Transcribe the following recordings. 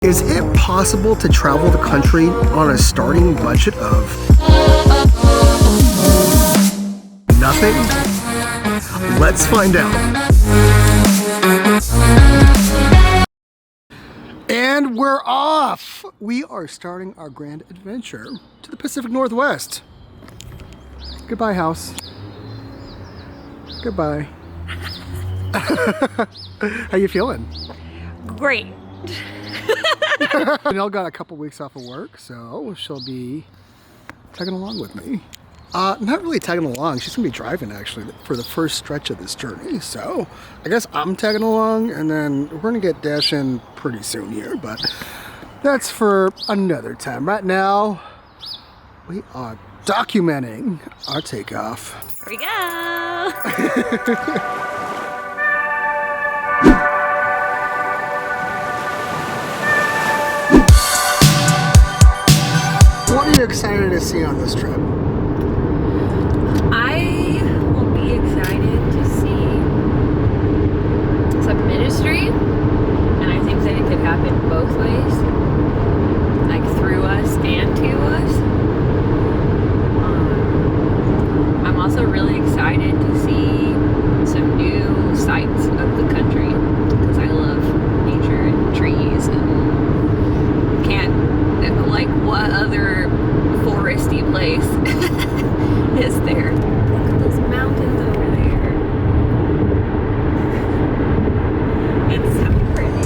Is it possible to travel the country on a starting budget of nothing? Let's find out. And we're off! We are starting our grand adventure to the Pacific Northwest. Goodbye, house. Goodbye. How you feeling? Great. Janelle got a couple weeks off of work, so she'll be tagging along with me. Not really tagging along, she's gonna be driving actually for the first stretch of this journey. So I guess I'm tagging along, and then we're gonna get dashing pretty soon here, but that's for another time. Right now, we are documenting our takeoff. Here we go. What are you excited to see on this trip? I will be excited to see some ministry, and I think that it could happen both ways, like through us and to us. I'm also really excited to see some new sights of the country, because I love nature and trees, and like, what other foresty place is there? Look at those mountains over there. It's so pretty.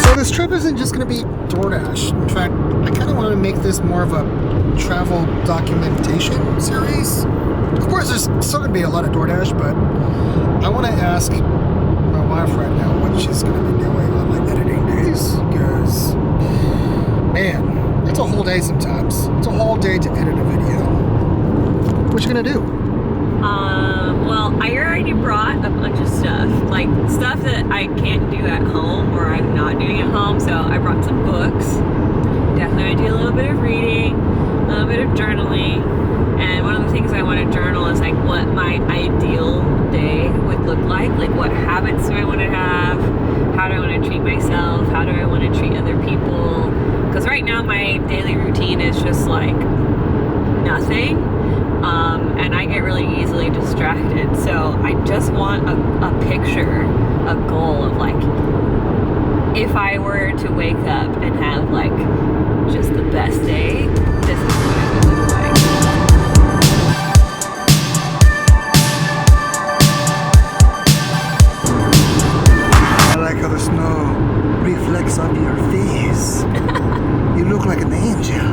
So this trip isn't just going to be DoorDash. In fact, I kind of want to make this more of a travel documentation series. Of course, there's still going to be a lot of DoorDash, but I want to ask my wife right now what she's going to be doing on my editing days, because man, it's a whole day sometimes. It's a whole day to edit a video. What you going to do? Well, I already brought a bunch of stuff, like stuff that I can't do at home or I'm not doing at home. So I brought some books. Definitely want to do a little bit of reading, a little bit of journaling. And one of the things I want to journal is like what my ideal day would look like what habits do I want to have, how do I want to treat myself, how do I want to treat other people, because right now my daily routine is just like nothing, and I get really easily distracted. So I just want a picture, a goal of like, if I were to wake up and have like just the best day, this is what it would look like. How the snow reflects off your face. You look like an angel.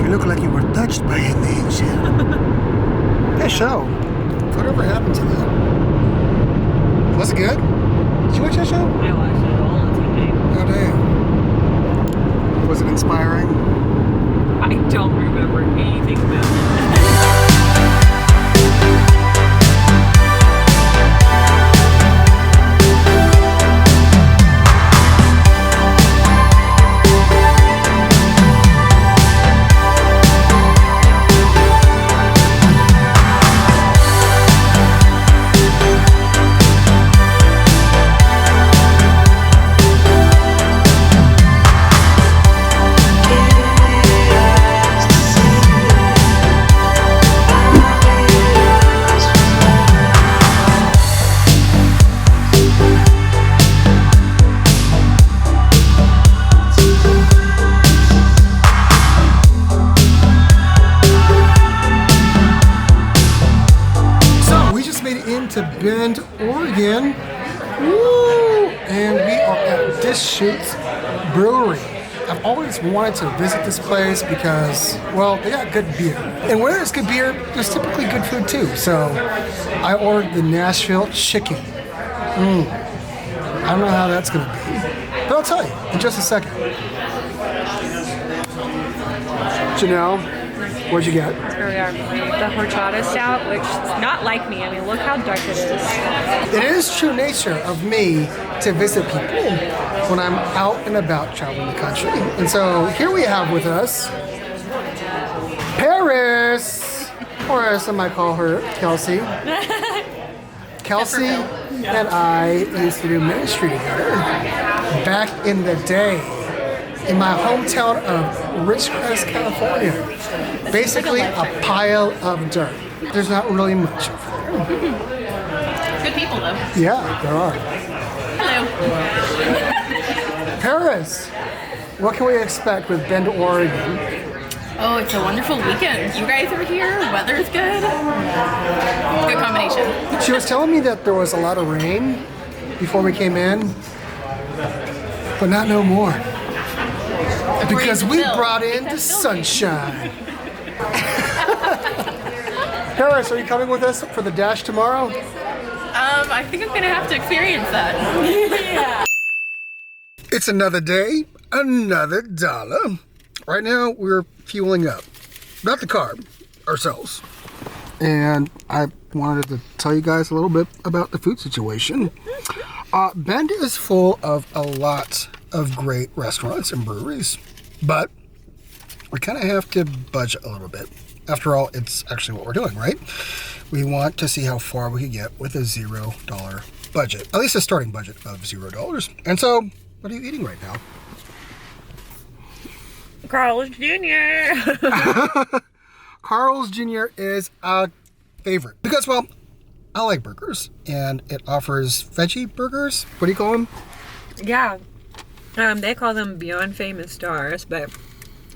You look like you were touched by an angel. That show, whatever happened to that? Was it good? Did you watch that show? I watch it all the time. Oh dang. Was it inspiring? I don't remember anything about it. To Bend, Oregon. Woo! And we are at Deschutes Brewery. I've always wanted to visit this place because, well, they got good beer. And where there's good beer, there's typically good food too. So I ordered the Nashville chicken. I don't know how that's going to be, but I'll tell you in just a second. Janelle, what'd you get? Here we are, the horchata stout, which is not like me. I mean, look how dark it is. It is true nature of me to visit people when I'm out and about traveling the country. And so here we have with us Paris, or as some might call her, Kelsey. Kelsey and I used to do ministry together back in the day in my hometown of Ridgecrest, California. Basically a pile of dirt. There's not really much over there. Good people, though. Yeah, there are. Hello. Paris, what can we expect with Bend, Oregon? Oh, it's a wonderful weekend. You guys are here. Weather's good. Good combination. She was telling me that there was a lot of rain before we came in, but not no more. Because we brought in the sunshine. Paris, are you coming with us for the dash tomorrow? I think I'm gonna have to experience that. Yeah. It's another day, another dollar. Right now, we're fueling up. Not the car, ourselves. And I wanted to tell you guys a little bit about the food situation. Bend is full of a lot of great restaurants and breweries, but we kind of have to budget a little bit. After all, it's actually what we're doing, right? We want to see how far we can get with a $0 budget, at least a starting budget of $0. And so, what are you eating right now? Carl's Jr. Carl's Jr. is a favorite because, well, I like burgers, and it offers veggie burgers. What do you call them? Yeah. They call them Beyond Famous Stars, but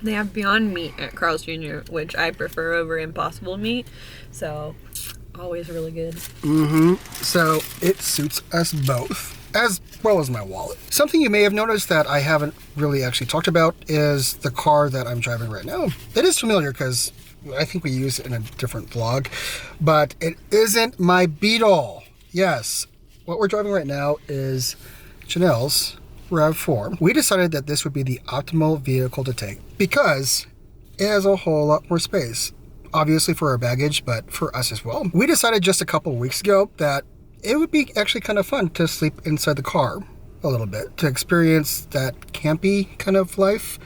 they have Beyond Meat at Carl's Jr., which I prefer over Impossible Meat. So, always really good. Mm-hmm. So, it suits us both, as well as my wallet. Something you may have noticed that I haven't really actually talked about is the car that I'm driving right now. It is familiar because I think we used it in a different vlog, but it isn't my Beetle. Yes, what we're driving right now is Janelle's RAV4. We decided that this would be the optimal vehicle to take because it has a whole lot more space. Obviously for our baggage, but for us as well. We decided just a couple of weeks ago that it would be actually kind of fun to sleep inside the car a little bit, to experience that campy kind of life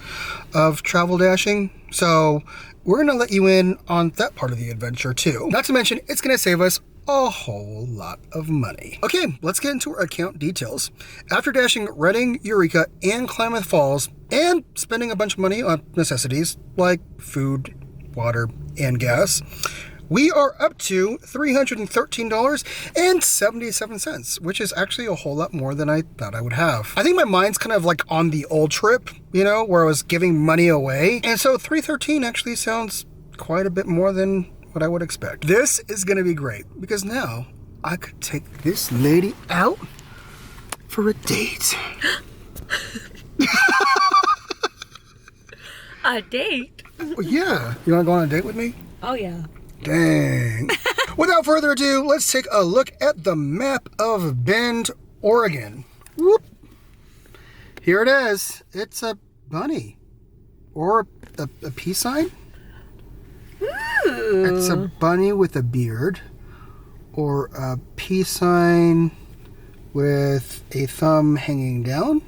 of travel dashing. So we're gonna let you in on that part of the adventure too. Not to mention, it's gonna save us a whole lot of money. Okay, let's get into our account details. After dashing Redding, Eureka, and Klamath Falls, and spending a bunch of money on necessities like food, water, and gas, we are up to $313.77, which is actually a whole lot more than I thought I would have. I think my mind's kind of like on the old trip, you know, where I was giving money away. And so $313 actually sounds quite a bit more than what I would expect. This is gonna be great because now I could take this lady out for a date. A date? Well, yeah. You wanna go on a date with me? Oh, yeah. Dang. Without further ado, let's take a look at the map of Bend, Oregon. Whoop. Here it is. It's a bunny. Or a peace sign. Ooh. It's a bunny with a beard. Or a peace sign with a thumb hanging down.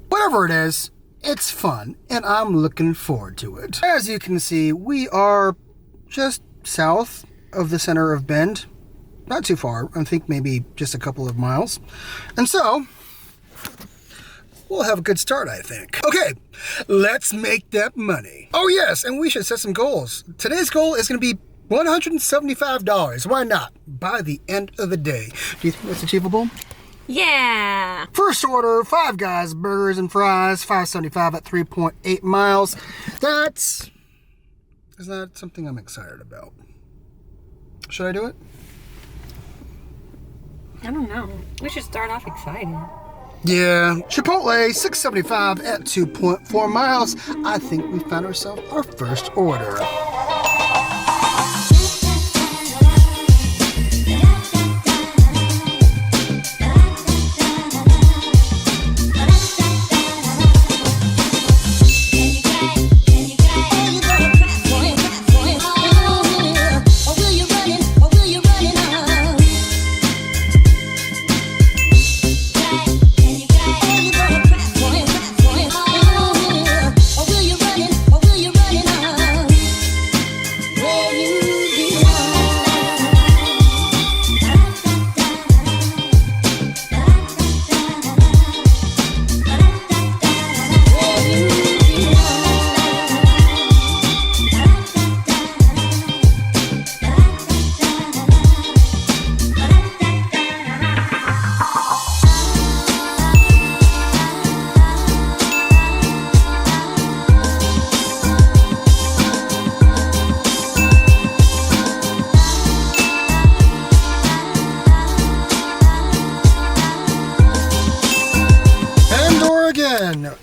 Whatever it is, it's fun, and I'm looking forward to it. As you can see, we are just south of the center of Bend. Not too far. I think maybe just a couple of miles. And so, we'll have a good start, I think. Okay, let's make that money. Oh yes, and we should set some goals. Today's goal is going to be $175. Why not? By the end of the day. Do you think that's achievable? Yeah. First order, Five Guys burgers and fries, $5.75 at 3.8 miles. That's not something I'm excited about. Should I do it? I don't know. We should start off excited. Yeah. Chipotle, $6.75 at 2.4 miles. I think we found ourselves our first order.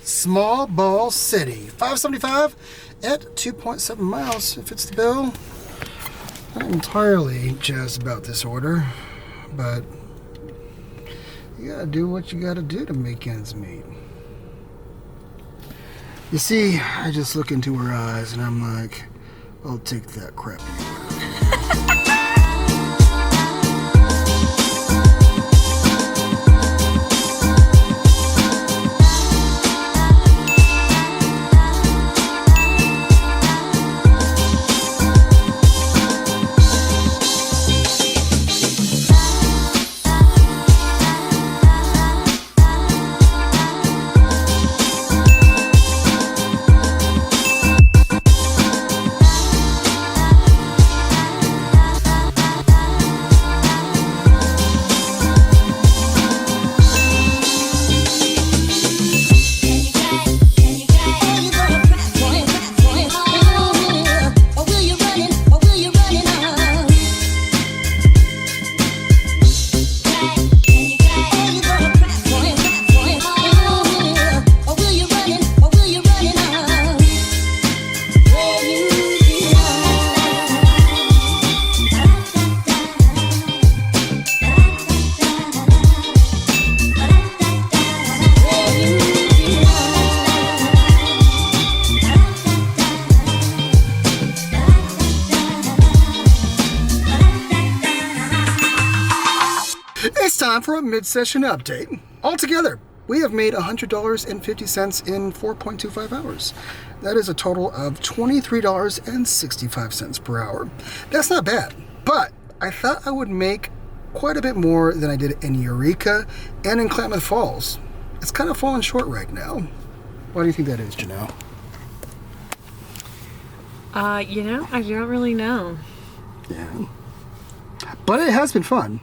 Small Ball City. $5.75 at 2.7 miles. It fits the bill. Not entirely jazzed about this order, but you gotta do what you gotta do to make ends meet. You see, I just look into her eyes and I'm like, I'll take that crap. It's time for a mid-session update. Altogether, we have made $100.50 in 4.25 hours. That is a total of $23.65 per hour. That's not bad, but I thought I would make quite a bit more than I did in Eureka and in Klamath Falls. It's kind of falling short right now. Why do you think that is, Janelle? I don't really know. Yeah. But it has been fun.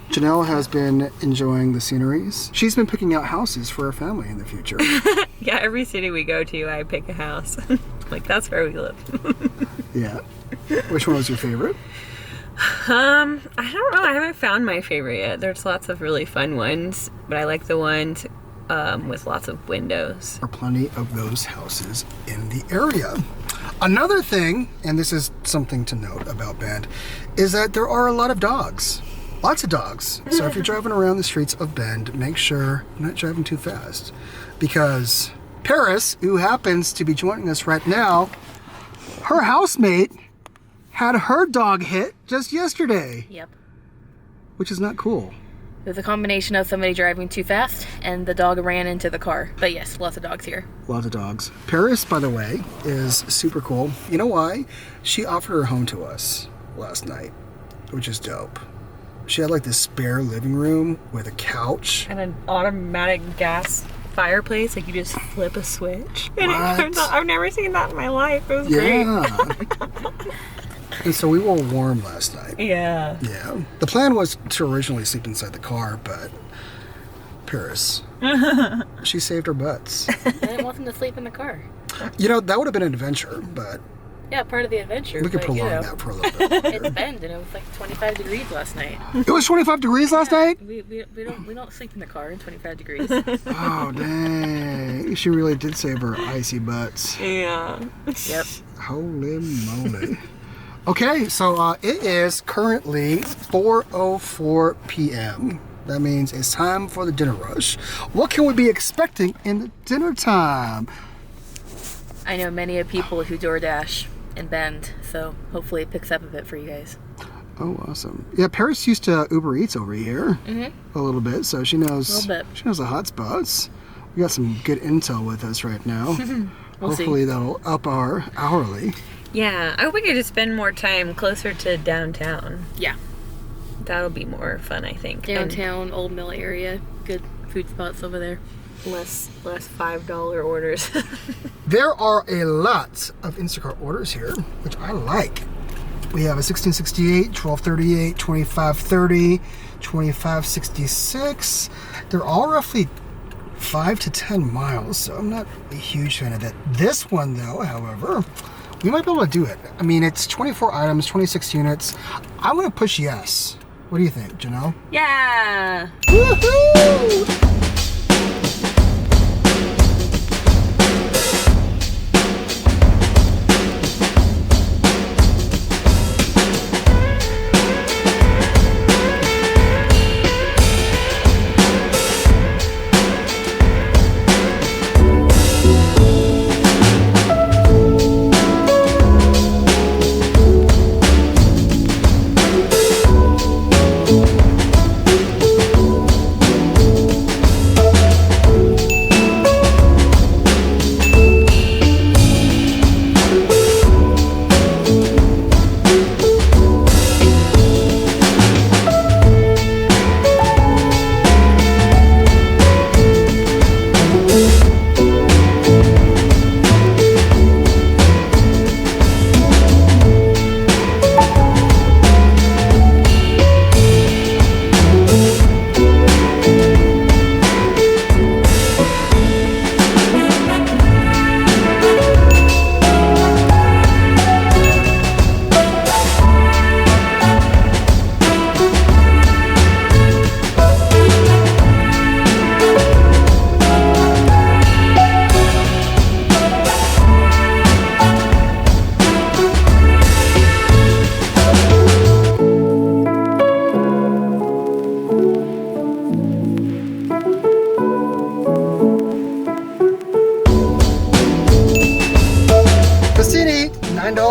Janelle has been enjoying the sceneries. She's been picking out houses for her family in the future. Yeah, every city we go to, I pick a house. Like, that's where we live. Yeah. Which one was your favorite? I don't know. I haven't found my favorite yet. There's lots of really fun ones, but I like the ones with lots of windows. There are plenty of those houses in the area. Another thing, and this is something to note about Bend, is that there are a lot of dogs. Lots of dogs. So if you're driving around the streets of Bend, make sure you're not driving too fast. Because Paris, who happens to be joining us right now, her housemate had her dog hit just yesterday. Yep. Which is not cool. It was a combination of somebody driving too fast and the dog ran into the car. But yes, lots of dogs here. Lots of dogs. Paris, by the way, is super cool. You know why? She offered her home to us last night, which is dope. She had like this spare living room with a couch. And an automatic gas fireplace, like you just flip a switch. And What? I've never seen that in my life. It was great. Yeah. And so we were warm last night. Yeah. Yeah. The plan was to originally sleep inside the car, but Paris, she saved her butts. I didn't want them to sleep in the car. You know, that would have been an adventure, but Yeah, part of the adventure. we could but, prolong that for a little bit. It's Bend and it was like 25 degrees last night. It was 25 degrees last night? We don't sleep in the car in 25 degrees. Oh, dang. She really did save her icy butts. Yeah. Yep. Holy moly. Okay, so it is currently 4:04 p.m. That means it's time for the dinner rush. What can we be expecting in the dinner time? I know many of people who DoorDash in Bend, so hopefully it picks up a bit for you guys. Oh, awesome. Yeah, Paris used to Uber Eats over here a little bit, so she knows, A little bit. she knows the hot spots. We got some good intel with us right now. We'll see. Hopefully that'll up our hourly. Yeah. I hope we could just spend more time closer to downtown. Yeah. That'll be more fun, I think. Downtown, Old Mill area, good food spots over there. And less $5 orders. There are a lot of Instacart orders here, which I like. We have a 1668, 1238, 2530, 2566. They're all roughly 5 to 10 miles, so I'm not a huge fan of that. This one, though, however, we might be able to do it. I mean, it's 24 items, 26 units. I'm going to push yes. What do you think, Janelle? Yeah. Woohoo!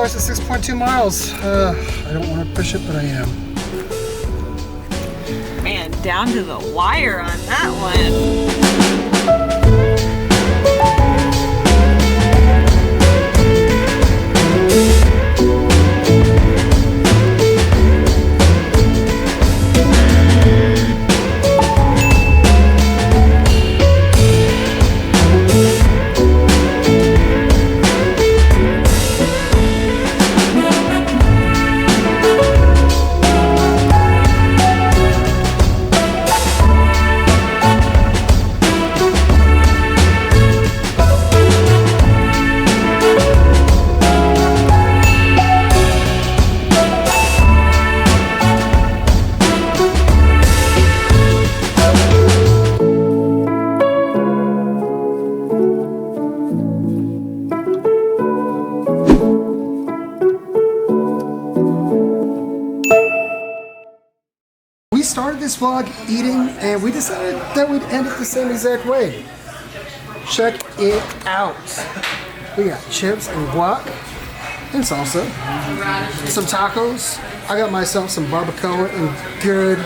$6 to 6.2 miles. I don't want to push it, but I am. Man, down to the wire on that one. We started this vlog eating, and we decided that we'd end it the same exact way. Check it out. We got chips and guac and salsa, some tacos. I got myself some barbacoa, and good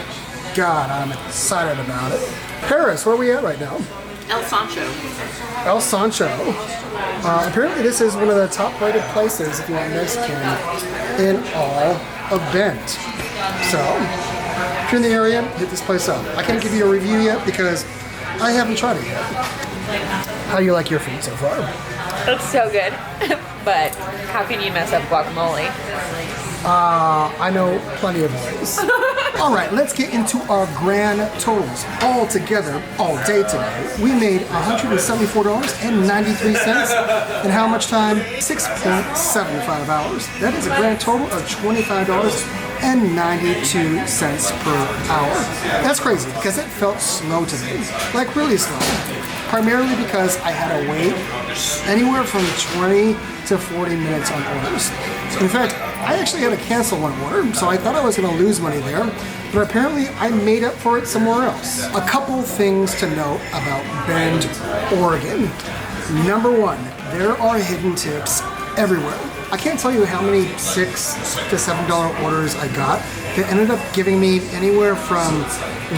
God, I'm excited about it. Paris, where are we at right now? El Sancho. El Sancho. Apparently this is one of the top rated places, if you want Mexican, in all of Bend. So, if you're in the area, hit this place up. I can't give you a review yet because I haven't tried it yet. How do you like your food so far? It's so good. But how can you mess up guacamole? I know plenty of ways. All right, let's get into our grand totals. All together, all day today, we made $174.93. And how much time? 6.75 hours. That is a grand total of $25.92 per hour. That's crazy because it felt slow today, like really slow. Primarily because I had to wait anywhere from 20 to 40 minutes on orders. In fact, I actually had to cancel one order, so I thought I was going to lose money there, but apparently I made up for it somewhere else. A couple things to note about Bend, Oregon. Number one, there are hidden tips everywhere. I can't tell you how many $6 to $7 orders I got that ended up giving me anywhere from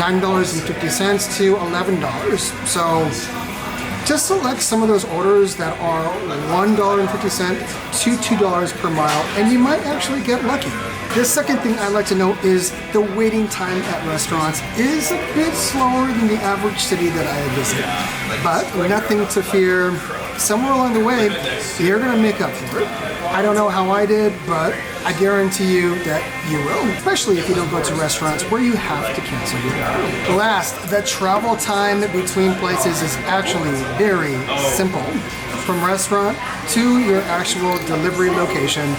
$9.50 to $11. So just select some of those orders that are $1.50 to $2 per mile, and you might actually get lucky. The second thing I'd like to note is the waiting time at restaurants is a bit slower than the average city that I visit. But nothing to fear. Somewhere along the way, you're going to make up for it. I don't know how I did, but I guarantee you that you will, especially if you don't go to restaurants where you have to cancel your order. Last, the travel time between places is actually very simple. From restaurant to your actual delivery location,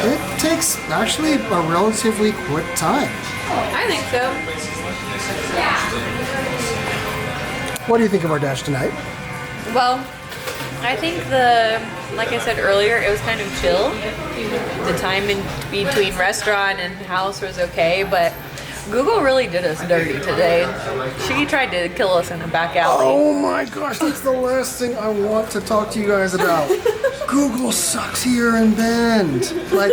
it takes actually a relatively quick time. I think so. What do you think of our dash tonight? Well, I think like I said earlier, it was kind of chill. The time in between restaurant and house was okay, but Google really did us dirty today. She tried to kill us in a back alley. Oh my gosh, that's the last thing I want to talk to you guys about. Google sucks here in Bend. Like,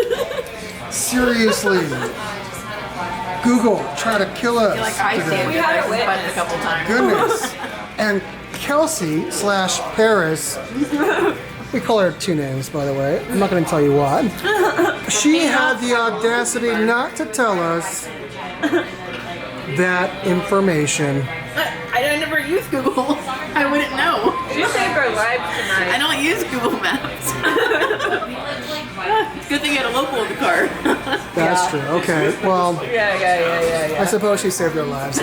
seriously. Google tried to kill us today. We had it a couple times. Goodness. And Kelsey / Paris, we call her two names, by the way. I'm not going to tell you what. She had the audacity not to tell us that information. I never use Google. I wouldn't know. She saved our lives tonight. I don't use Google Maps. Good thing you had a local in the car. That's true. Okay. Well, Yeah. I suppose she saved our lives.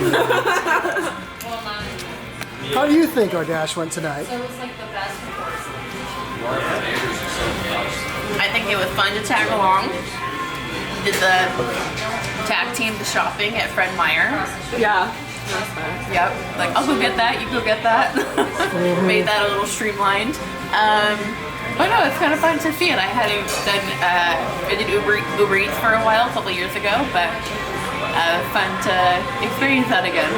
How do you think our dash went tonight? I think it was fun to tag along. Did the tag team the shopping at Fred Meyer. Yeah. Yep. Like, I'll go get that, you go get that. Made that a little streamlined. But no, it's kind of fun to see it. I hadn't done, I did Uber Eats for a while, a couple years ago, but fun to experience that again.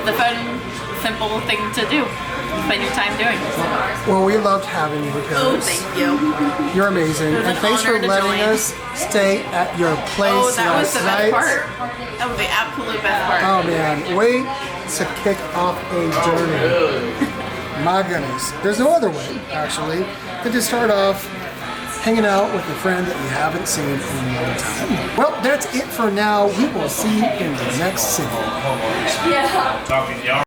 The fun, simple thing to do. spend your time doing. Well, we loved having you here. Oh, thank you. You're amazing. was And an thanks for honor to letting join. us stay at your place Oh, that was last the night. best part. That was the absolute best part. Oh man, wait to kick off a journey. My goodness. There's no other way, actually, than to start off hanging out with a friend that you haven't seen in a long time. Well, that's it for now. We will see you in the next city.